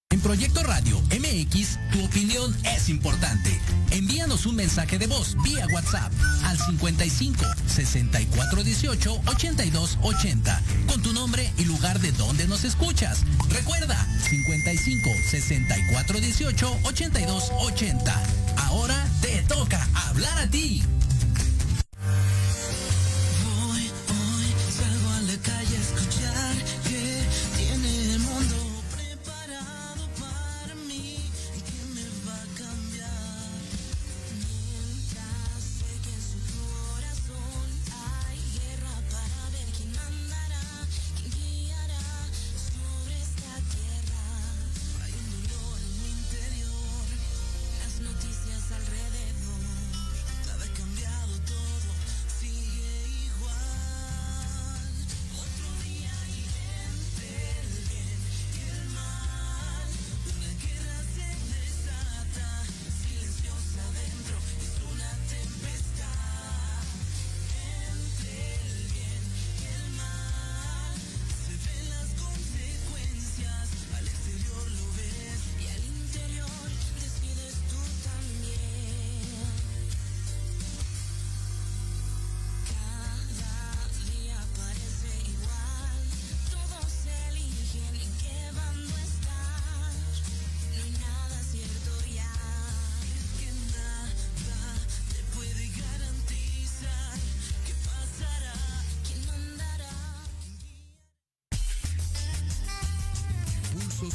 En Proyecto Radio MX, tu opinión es importante. Envíanos un mensaje de voz vía WhatsApp al 55 64 18 82 80 con tu nombre y lugar de donde nos escuchas. Recuerda, 55 64 18 82 80. Ahora te toca hablar a ti. Hoy salgo a la calle a escuchar que tiene el mundo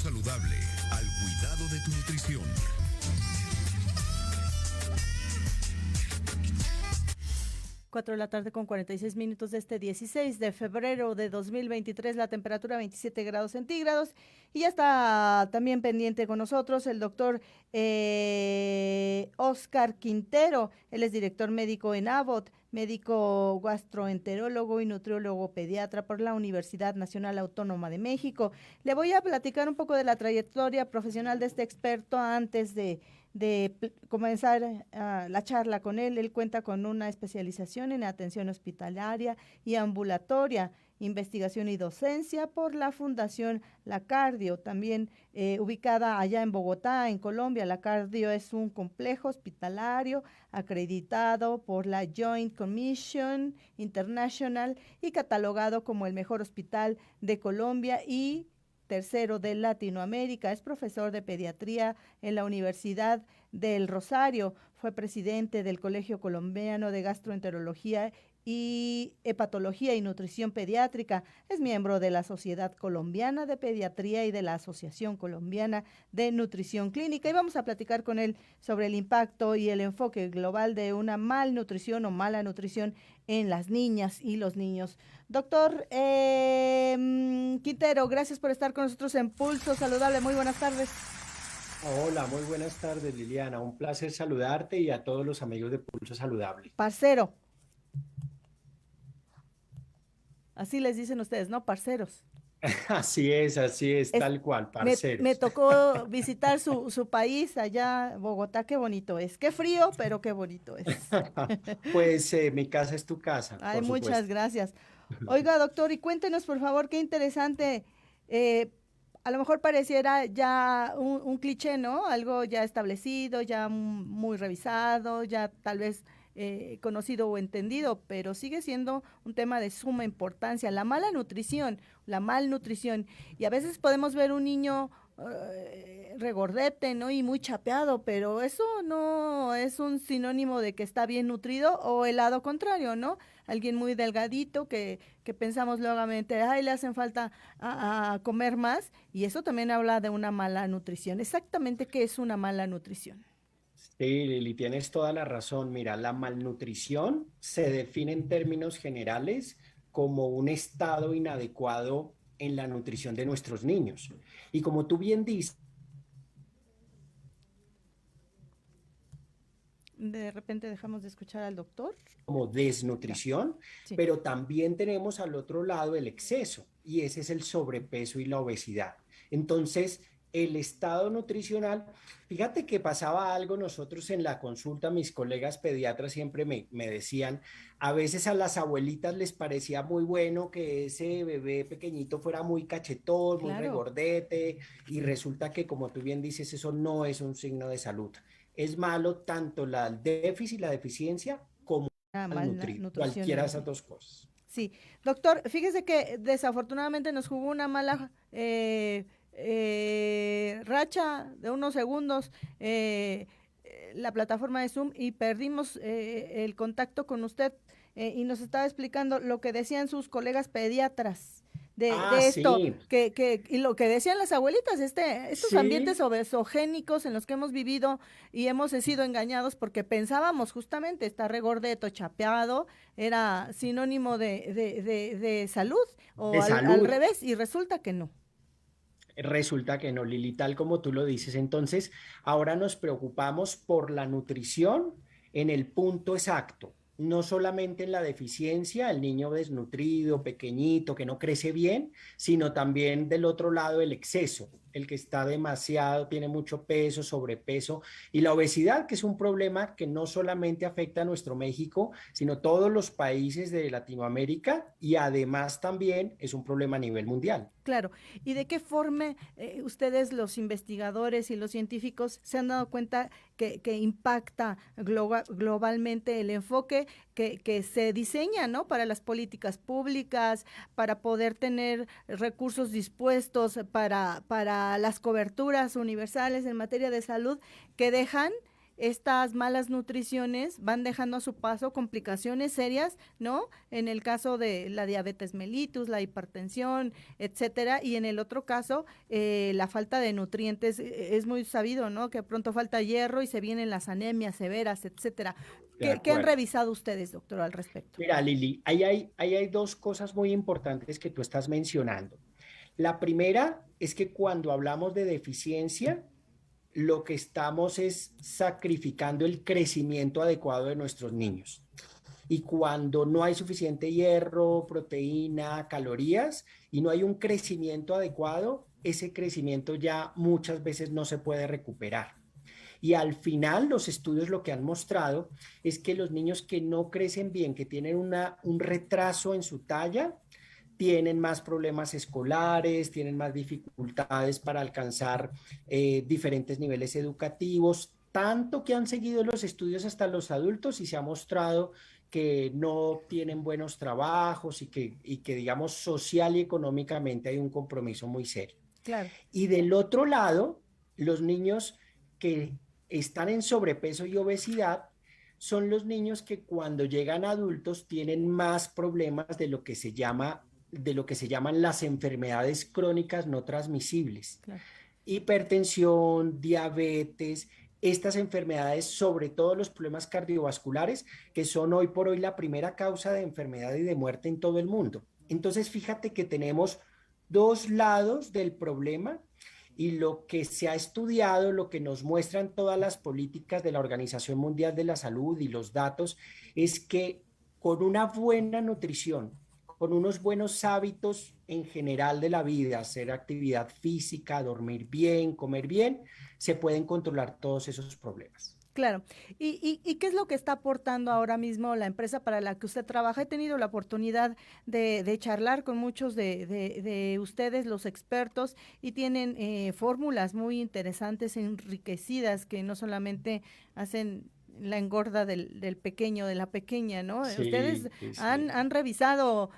Saludable al cuidado de tu nutrición. Cuatro de la tarde con 46 minutos de este 16 de febrero de 2023, la temperatura 27 grados centígrados, y ya está también pendiente con nosotros el doctor Oscar Quintero. Él es director médico en Abbott, médico gastroenterólogo y nutriólogo pediatra por la Universidad Nacional Autónoma de México. Le voy a platicar un poco de la trayectoria profesional de este experto antes de comenzar la charla con él. Él cuenta con una especialización en atención hospitalaria y ambulatoria, investigación y docencia por la Fundación La Cardio, también ubicada allá en Bogotá, en Colombia. La Cardio es un complejo hospitalario acreditado por la Joint Commission International y catalogado como el mejor hospital de Colombia y tercero de Latinoamérica. Es profesor de pediatría en la Universidad del Rosario. Fue presidente del Colegio Colombiano de Gastroenterología y Hepatología y Nutrición Pediátrica. Es miembro de la Sociedad Colombiana de Pediatría y de la Asociación Colombiana de Nutrición Clínica. Y vamos a platicar con él sobre el impacto y el enfoque global de una malnutrición o mala nutrición en las niñas y los niños. Doctor Quintero, gracias por estar con nosotros en Pulso Saludable. Muy buenas tardes. Hola, muy buenas tardes, Liliana. Un placer saludarte y a todos los amigos de Pulso Saludable. Parcero. Así les dicen ustedes, ¿no? Parceros. Así es, tal cual, Me parceros. tocó visitar su país allá, Bogotá, qué bonito es. Qué frío, pero qué bonito es. Pues mi casa es tu casa, Ay, por muchas supuesto. gracias. Oiga, doctor, y cuéntenos, por favor, qué interesante. eh, a lo mejor pareciera ya un cliché, ¿no? Algo ya establecido, ya muy revisado, ya tal vez conocido o entendido, pero sigue siendo un tema de suma importancia. La mala nutrición, la malnutrición. Y a veces podemos ver un niño regordete, ¿no? Y muy chapeado, pero eso no es un sinónimo de que está bien nutrido o el lado contrario, ¿no? Alguien muy delgadito que pensamos logamente, ay, le hacen falta a comer más, y eso también habla de una mala nutrición. Exactamente, ¿qué es una mala nutrición? Sí, Lili, tienes toda la razón. Mira, la malnutrición se define en términos generales como un estado inadecuado en la nutrición de nuestros niños. Y como tú bien dices, De repente dejamos de escuchar al doctor. como Ya, desnutrición, sí. pero también tenemos al otro lado el exceso, y ese es el sobrepeso y la obesidad. Entonces, el estado nutricional, fíjate que pasaba algo nosotros en la consulta, mis colegas pediatras siempre me decían, a veces a las abuelitas les parecía muy bueno que ese bebé pequeñito fuera muy cachetón, muy Claro, regordete, y resulta que, como tú bien dices, eso no es un signo de salud. Es malo tanto el déficit, la deficiencia, como una mala malnutrido, nutrición cualquiera del de esas bebé. dos cosas. Sí, doctor, fíjese que desafortunadamente nos jugó una mala racha de unos segundos la plataforma de Zoom y perdimos el contacto con usted y nos estaba explicando lo que decían sus colegas pediatras Ah, de esto, sí, y lo que decían las abuelitas, estos ambientes sí, obesogénicos en los que hemos vivido y hemos sido engañados porque pensábamos justamente está regordeto, chapeado, era sinónimo de salud o de al salud. revés y resulta que no. Resulta que no, Lili, tal como tú lo dices. Entonces, ahora nos preocupamos por la nutrición en el punto exacto, no solamente en la deficiencia, el niño desnutrido, pequeñito, que no crece bien, sino también del otro lado el exceso, el que está demasiado, tiene mucho peso, sobrepeso, y la obesidad, que es un problema que no solamente afecta a nuestro México, sino todos los países de Latinoamérica, y además también es un problema a nivel mundial. Claro, ¿y de qué forma ustedes, los investigadores y los científicos, se han dado cuenta que impacta globalmente el enfoque que se diseña, ¿no? Para las políticas públicas, para poder tener recursos dispuestos para las coberturas universales en materia de salud que dejan estas malas nutriciones van dejando a su paso complicaciones serias, ¿no? En el caso de la diabetes mellitus, la hipertensión, etcétera, y en el otro caso, la falta de nutrientes, es muy sabido, ¿no? Que pronto falta hierro y se vienen las anemias severas, etcétera. De ¿Qué han acuerdo. revisado ustedes, doctor, al respecto? Mira, Lili, ahí hay dos cosas muy importantes que tú estás mencionando. La primera es que cuando hablamos de deficiencia, lo que estamos es sacrificando el crecimiento adecuado de nuestros niños. Y cuando no hay suficiente hierro, proteína, calorías y no hay un crecimiento adecuado, ese crecimiento ya muchas veces no se puede recuperar. Y al final los estudios lo que han mostrado es que los niños que no crecen bien, que tienen un retraso en su talla, tienen más problemas escolares, tienen más dificultades para alcanzar diferentes niveles educativos, tanto que han seguido los estudios hasta los adultos y se ha mostrado que no tienen buenos trabajos y que digamos, social y económicamente hay un compromiso muy serio. Claro. Y del otro lado, los niños que están en sobrepeso y obesidad son los niños que cuando llegan adultos tienen más problemas de lo que se llaman las enfermedades crónicas no transmisibles. Claro. Hipertensión, diabetes, estas enfermedades, sobre todo los problemas cardiovasculares, que son hoy por hoy la primera causa de enfermedad y de muerte en todo el mundo. Entonces, fíjate que tenemos dos lados del problema y lo que se ha estudiado, lo que nos muestran todas las políticas de la Organización Mundial de la Salud y los datos, es que con una buena nutrición, con unos buenos hábitos en general de la vida, hacer actividad física, dormir bien, comer bien, se pueden controlar todos esos problemas. Claro. ¿Y qué es lo que está aportando ahora mismo la empresa para la que usted trabaja? He tenido la oportunidad de charlar con muchos de ustedes, los expertos, y tienen fórmulas muy interesantes, enriquecidas, que no solamente hacen la engorda del pequeño, de la pequeña, ¿no? Sí, Ustedes sí, sí. han revisado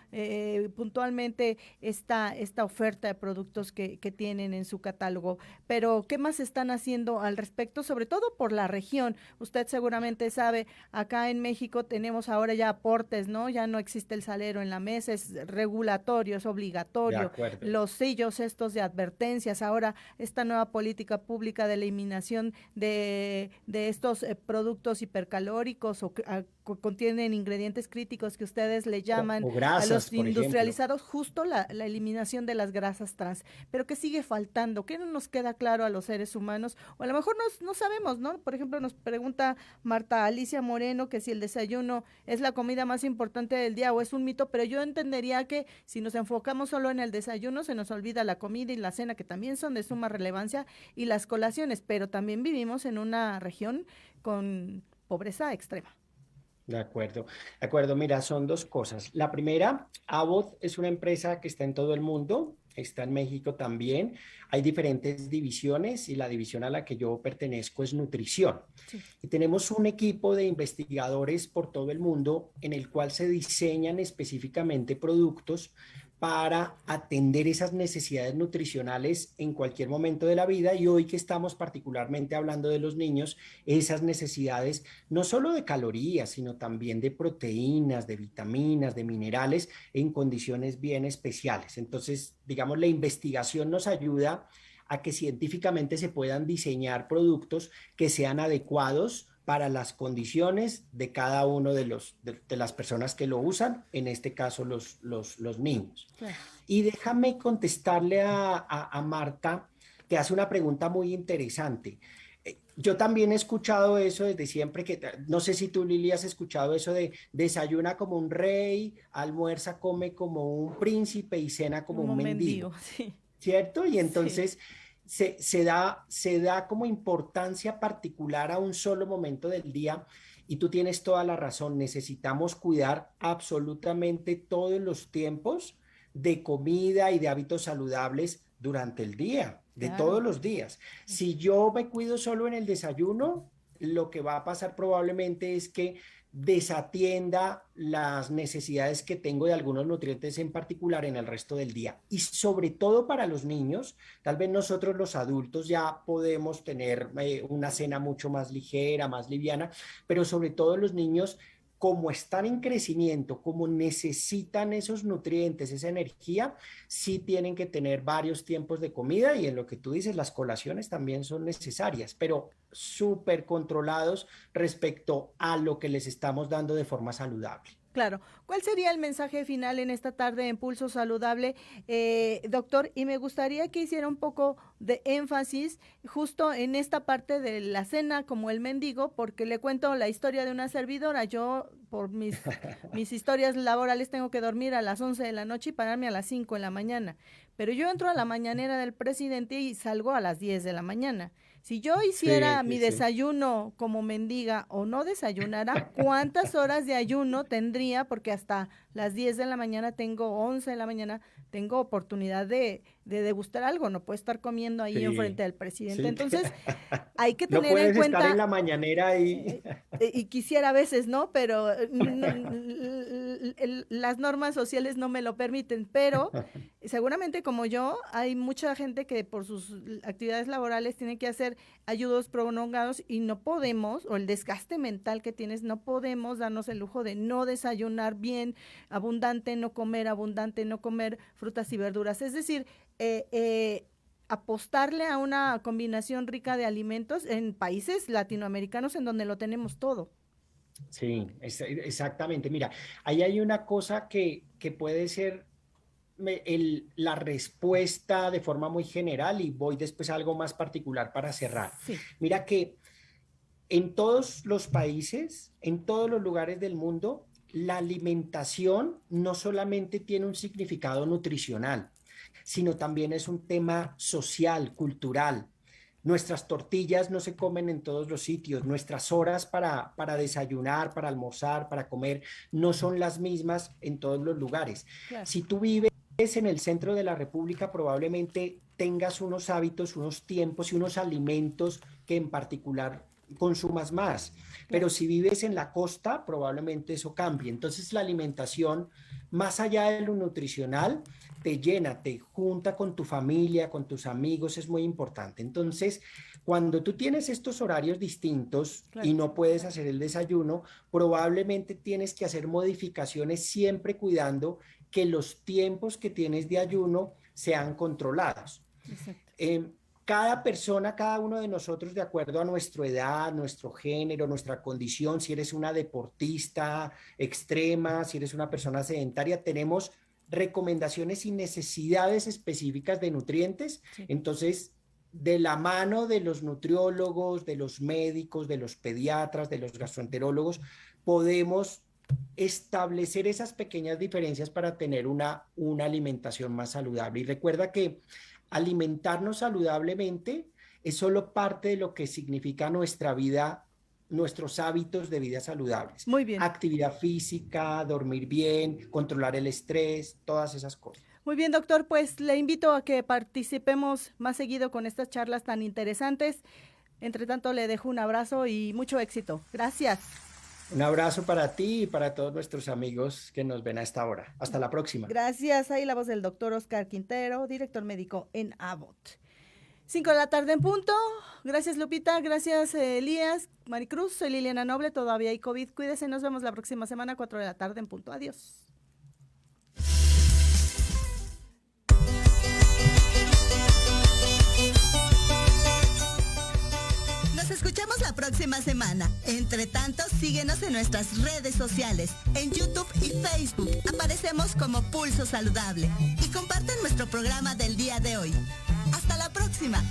puntualmente esta oferta de productos que tienen en su catálogo, pero ¿qué más están haciendo al respecto? Sobre todo por la región. Usted seguramente sabe, acá en México tenemos ahora ya aportes, ¿no? Ya no existe el salero en la mesa, es regulatorio, es De obligatorio. acuerdo. Los sellos estos de advertencias, ahora esta nueva política pública de eliminación de estos productos hipercalóricos o que contienen ingredientes críticos que ustedes le llaman O a grasas, los por ejemplo. industrializados, justo la eliminación de las grasas trans. Pero ¿qué sigue faltando? ¿Qué no nos queda claro a los seres humanos? O a lo mejor no sabemos, ¿no? Por ejemplo, nos pregunta Marta Alicia Moreno que si el desayuno es la comida más importante del día o es un mito, pero yo entendería que si nos enfocamos solo en el desayuno, se nos olvida la comida y la cena, que también son de suma relevancia, y las colaciones, pero también vivimos en una región con pobreza extrema. De acuerdo, de acuerdo. Mira, son dos cosas. La primera, Abbott es una empresa que está en todo el mundo, está en México también. Hay diferentes divisiones y la división a la que yo pertenezco es nutrición. Sí. Y tenemos un equipo de investigadores por todo el mundo en el cual se diseñan específicamente productos para atender esas necesidades nutricionales en cualquier momento de la vida, y hoy que estamos particularmente hablando de los niños, esas necesidades no solo de calorías, sino también de proteínas, de vitaminas, de minerales en condiciones bien especiales. Entonces, digamos, la investigación nos ayuda a que científicamente se puedan diseñar productos que sean adecuados para las condiciones de cada uno de las personas que lo usan, en este caso los niños. Claro. Y déjame contestarle a Marta, que hace una pregunta muy interesante. Yo también he escuchado eso desde siempre, que no sé si tú, Lili, has escuchado eso de desayuna como un rey, almuerza, come como un príncipe y cena como un mendigo, sí. ¿cierto? Y entonces... Sí. Se da como importancia particular a un solo momento del día, y tú tienes toda la razón. Necesitamos cuidar absolutamente todos los tiempos de comida y de hábitos saludables durante el día, de Claro. todos los días. Si yo me cuido solo en el desayuno, lo que va a pasar probablemente es que desatienda las necesidades que tengo de algunos nutrientes en particular en el resto del día. Y sobre todo para los niños, tal vez nosotros los adultos ya podemos tener una cena mucho más ligera, más liviana, pero sobre todo los niños, como están en crecimiento, como necesitan esos nutrientes, esa energía, sí tienen que tener varios tiempos de comida, y en lo que tú dices, las colaciones también son necesarias, pero súper controlados respecto a lo que les estamos dando de forma saludable. Claro. ¿Cuál sería el mensaje final en esta tarde en Pulso Saludable, doctor? Y me gustaría que hiciera un poco de énfasis justo en esta parte de la cena como el mendigo, porque le cuento la historia de una servidora. Yo, por mis historias laborales, tengo que dormir a las 11 de la noche y pararme a las 5 de la mañana. Pero yo entro a la mañanera del presidente y salgo a las 10 de la mañana. Si yo hiciera mi desayuno como mendiga o no desayunara, ¿cuántas horas de ayuno tendría? Porque hasta las 10 de la mañana tengo, 11 de la mañana, tengo oportunidad de degustar algo. No puedo estar comiendo ahí enfrente del presidente. Sí. Entonces, hay que No tener en puedes cuenta... estar en la mañanera y quisiera a veces, ¿no? Pero las normas sociales no me lo permiten. Pero seguramente como yo, hay mucha gente que por sus actividades laborales tiene que hacer ayudos prolongados y no podemos, o el desgaste mental que tienes, no podemos darnos el lujo de no desayunar bien, abundante, no comer frutas y verduras. Es decir, apostarle a una combinación rica de alimentos en países latinoamericanos en donde lo tenemos todo. Sí, exactamente. Mira, ahí hay una cosa que puede ser la respuesta de forma muy general, y voy después a algo más particular para cerrar. Sí. Mira que en todos los países, en todos los lugares del mundo, la alimentación no solamente tiene un significado nutricional, sino también es un tema social, cultural. Nuestras tortillas no se comen en todos los sitios, nuestras horas para desayunar, para almorzar, para comer, no son las mismas en todos los lugares. Claro. Si tú vives en el centro de la República, probablemente tengas unos hábitos, unos tiempos y unos alimentos que en particular consumas más. Pero si vives en la costa, probablemente eso cambie. Entonces la alimentación, más allá de lo nutricional, te llena, te junta con tu familia, con tus amigos, es muy importante. Entonces, cuando tú tienes estos horarios distintos y no puedes hacer el desayuno, probablemente tienes que hacer modificaciones siempre cuidando que los tiempos que tienes de ayuno sean controlados. Cada persona, cada uno de nosotros, de acuerdo a nuestra edad, nuestro género, nuestra condición, si eres una deportista extrema, si eres una persona sedentaria, tenemos recomendaciones y necesidades específicas de nutrientes. Sí. Entonces, de la mano de los nutriólogos, de los médicos, de los pediatras, de los gastroenterólogos, podemos establecer esas pequeñas diferencias para tener una alimentación más saludable. Y recuerda que alimentarnos saludablemente es solo parte de lo que significa nuestra vida, nuestros hábitos de vida saludables. Muy bien. Actividad física, dormir bien, controlar el estrés, todas esas cosas. Muy bien, doctor, pues le invito a que participemos más seguido con estas charlas tan interesantes. Entre tanto, le dejo un abrazo y mucho éxito. Gracias. Un abrazo para ti y para todos nuestros amigos que nos ven a esta hora. Hasta la próxima. Gracias. Ahí la voz del doctor Oscar Quintero, director médico en Abbott. 5 de la tarde en punto. Gracias, Lupita. Gracias, Elías. Maricruz, soy Liliana Noble. Todavía hay COVID. Cuídese. Nos vemos la próxima semana, 4 de la tarde en punto. Adiós. Nos escuchamos la próxima semana. Entre tanto, síguenos en nuestras redes sociales. En YouTube y Facebook aparecemos como Pulso Saludable. Y comparten nuestro programa del día de hoy. Hasta la próxima.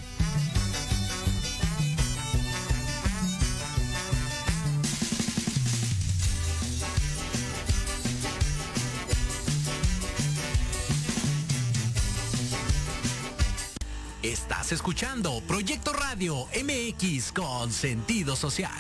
Estás escuchando Proyecto Radio MX con sentido social.